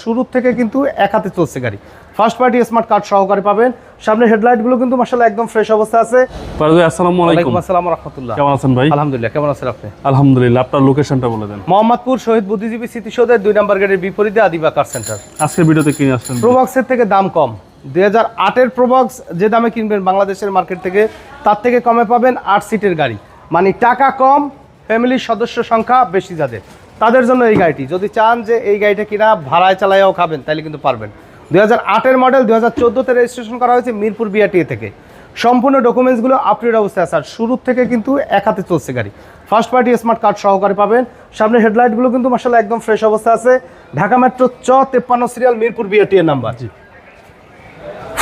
শুরু থেকে কিন্তু এক হাতে চলছে গাড়ি। ফার্স্ট পার্টি স্মার্ট কার্ড সহকারে পাবেন। সামনে হেডলাইটগুলো কিন্তু মাশাআল্লাহ একদম ফ্রেশ অবস্থা আছে। আসসালামু আলাইকুম। আসসালাম ওয়া রাহমাতুল্লাহ। কেমন আছেন ভাই? আলহামদুলিল্লাহ। কেমন আছেন আপনি? আলহামদুলিল্লাহ। আপনার লোকেশনটা বলে দেন। মোহাম্মদপুর শহীদ বুদ্ধিজীবী স্মৃতিসৌধের 2 নম্বর গেটের বিপরীতে আদিবা কার সেন্টার। আজকের ভিডিওতে কি নিয়ে আসছেন? প্রোবক্সের থেকে দাম কম। 2008 এর প্রোবক্স যে দামে কিনবেন বাংলাদেশের মার্কেট থেকে, তার থেকে কমে পাবেন 8 সিটের গাড়ি। মানে টাকা কম, ফ্যামিলির সদস্য সংখ্যা বেশি যাদের, তাদের জন্য এই গাড়িটি। যদি চান যে এই গাড়িটা কিনা ভাড়ায় চালাইয়াও খাবেন, তাহলে কিন্তু পারবেন। 2008 এর মডেল, 2014-তে রেজিস্ট্রেশন করা হয়েছে মিরপুর বিআরটিএ থেকে। সম্পূর্ণ ডকুমেন্টসগুলো আপডেট অবস্থায় আছে। আর শুরু থেকে কিন্তু এক হাতে চলছে গাড়ি। ফার্স্ট পার্টি স্মার্ট কার্ড সহকারে পাবেন। সামনে হেডলাইটগুলো কিন্তু মাশাআল্লাহ একদম ফ্রেশ অবস্থা আছে। Dhaka metro 53 serial Mirpur BRTA number.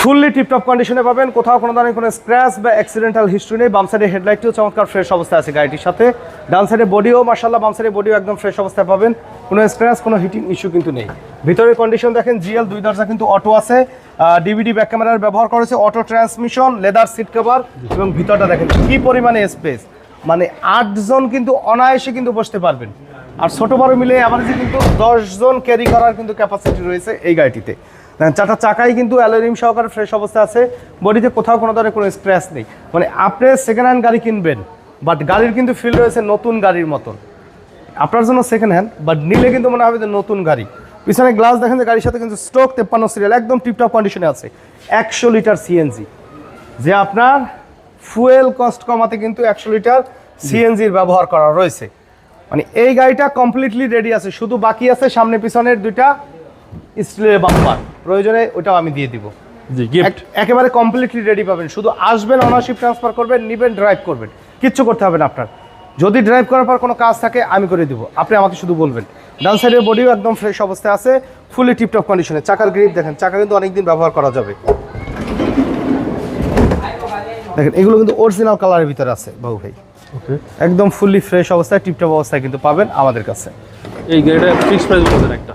Fully tiptop কন্ডিশনে পাবেন। কোথাও কোনো ধরনের কোনো স্ক্র্যাচ বা অ্যাক্সিডেন্টাল হিস্ট্রি নেই। বাম সাইডে হেডলাইটটিও চমৎকার ফ্রেশ অবস্থায় আছে গাড়িটির সাথে। ডান সাইডে বডিও মাশাআল্লাহ, বাম সাইডে বডিও একদম ফ্রেশ অবস্থায় পাবেন। কোনো স্ক্র্যাচ, কোনো হিটিং ইস্যু কিন্তু নেই। ভিতরের কন্ডিশন দেখেন, জিএল 2 দরজা কিন্তু অটো আছে। ডিভিডি ব্যাক ক্যামেরার ব্যবহার করেছে, auto transmission, leather seat cover এবং ভিতরটা দেখেন কি পরিমাণে স্পেস। মানে 8 জন কিন্তু অনায়াসে কিন্তু বসতে পারবেন। আর ছোট বড় মিলে অ্যাভারেজে কিন্তু 10 জন ক্যারি করার কিন্তু ক্যাপাসিটি রয়েছে এই গাড়িটিতে। চারটা চাকাই কিন্তু অ্যালুমিনিয়াম সহকারে ফ্রেশ অবস্থা আছে। বডিতে কোথাও কোনো ধরনের কোনো স্ক্র্যাচ নেই। মানে আপনি সেকেন্ড হ্যান্ড গাড়ি কিনবেন, বাট গাড়ির কিন্তু ফিল রয়েছে নতুন গাড়ির মতন। আপনার জন্য সেকেন্ড হ্যান্ড, বাট নিলে কিন্তু মনে হবে যে নতুন গাড়ি। পিছনে গ্লাস দেখেন যে গাড়ির সাথে কিন্তু স্টক 53 সিরিয়াল একদম টিপটপ কন্ডিশনে আছে। 100 লিটার সিএনজি, যে আপনার ফুয়েল কস্ট কমাতে কিন্তু 100 লিটার সিএনজির ব্যবহার করা রয়েছে। মানে এই গাড়িটা কমপ্লিটলি রেডি আছে। শুধু বাকি আছে সামনে পিছনের 2টা স্টিলের বাম্পার, প্রয়োজনে ওটাও আমি দিয়ে দিব। জি, গিফট একেবারে কমপ্লিটলি রেডি পাবেন। শুধু আসবেন, ওনারশিপ ট্রান্সফার করবেন, নেবেন, ড্রাইভ করবেন, কিচ্ছু করতে হবে না আপনার। যদি ড্রাইভ করার পর কোনো কাজ থাকে আমি করে দিব, আপনি আমাকে শুধু বলবেন। ডান সাইডের বডিও একদম ফ্রেশ অবস্থায় আছে, ফুলি টিপটপ কন্ডিশনে। চাকার গ্রিপ দেখেন, চাকা কিন্তু অনেকদিন ব্যবহার করা যাবে। দেখেন এগুলো কিন্তু অরিজিনাল কালারের ভিতরে আছে বাবু ভাই। ওকে, একদম ফুলি ফ্রেশ অবস্থায়, টিপটপ অবস্থায় কিন্তু পাবেন আমাদের কাছে। এই গাড়িটা ফিক্সড প্রাইস বলে দেন একটা।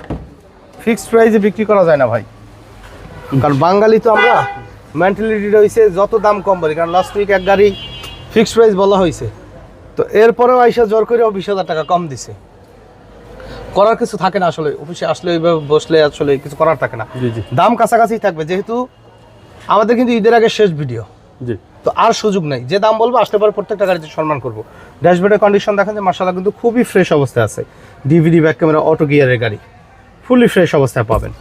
ফিক্সড প্রাইসে বিক্রি করা যায় না ভাই, কারণ বাঙালি তো আমরা, মেন্টালিটিটা হয়েছে যত দাম কম বলি। কারণ লাস্ট উইক এক গাড়ি ফিক্সড প্রাইস বলা হয়েছে, তো এরপরেও আইসা জোর করে 20,000 টাকা কম দিছে। করার কিছু থাকে না আসলে, অফিসে আসলে ওইভাবে বসলে আসলে কিছু করার থাকে না। দাম কাছাকাছি থাকবে, যেহেতু আমাদের কিন্তু ঈদের আগে শেষ ভিডিও, জি, তো আর সুযোগ নাই। যে দাম বলবো আসতে পারে, প্রত্যেকটা গাড়িতে সম্মান করবো। ড্যাশবোর্ডের কন্ডিশন দেখেন যে মাশাআল্লাহ কিন্তু খুবই ফ্রেশ অবস্থায় আছে। ডিভিডি ব্যাক ক্যামেরা, অটো গিয়ারের গাড়ি, ফুলি ফ্রেশ অবস্থায় পাবেন।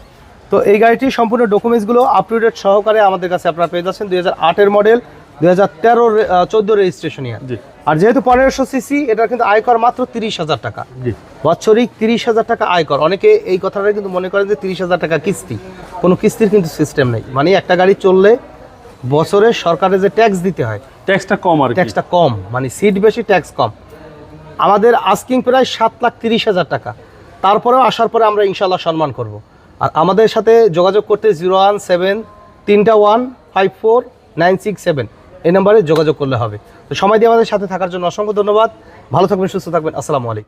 তো এই গাড়িটি সম্পূর্ণ ডকুমেন্টসগুলো আপ টু ডেট সহকারে আমাদের কাছে আপনারা পেয়ে যাচ্ছেন। 2008 এর মডেল, 2013-14 রেজিস্ট্রেশন ইয়ার। আর যেহেতু 1500 সিসি, এটা কিন্তু আয়কর মাত্র 30,000 টাকা। বাৎসরিক 30,000 টাকা আয়কর। অনেকে এই কথাটা কিন্তু মনে করেন যে 30,000 টাকা কিস্তি। কোনো কিস্তির কিন্তু সিস্টেম নেই। মানে একটা গাড়ি চললে বছরে সরকারের যে ট্যাক্স দিতে হয়, ট্যাক্সটা কম। আর ট্যাক্সটা কম, মানে সিট বেশি, ট্যাক্স কম। আমাদের আস্কিং প্রায় 7,30,000 টাকা। তারপরেও আসার পরে আমরা ইনশাল্লাহ সম্মান করব। আর আমাদের সাথে যোগাযোগ করতে 017-3154967 এই নম্বরে যোগাযোগ করলে হবে। তো সময় দিয়ে আমাদের সাথে থাকার জন্য অসংখ্য ধন্যবাদ। ভালো থাকবেন, সুস্থ থাকবেন। আসসালামু আলাইকুম।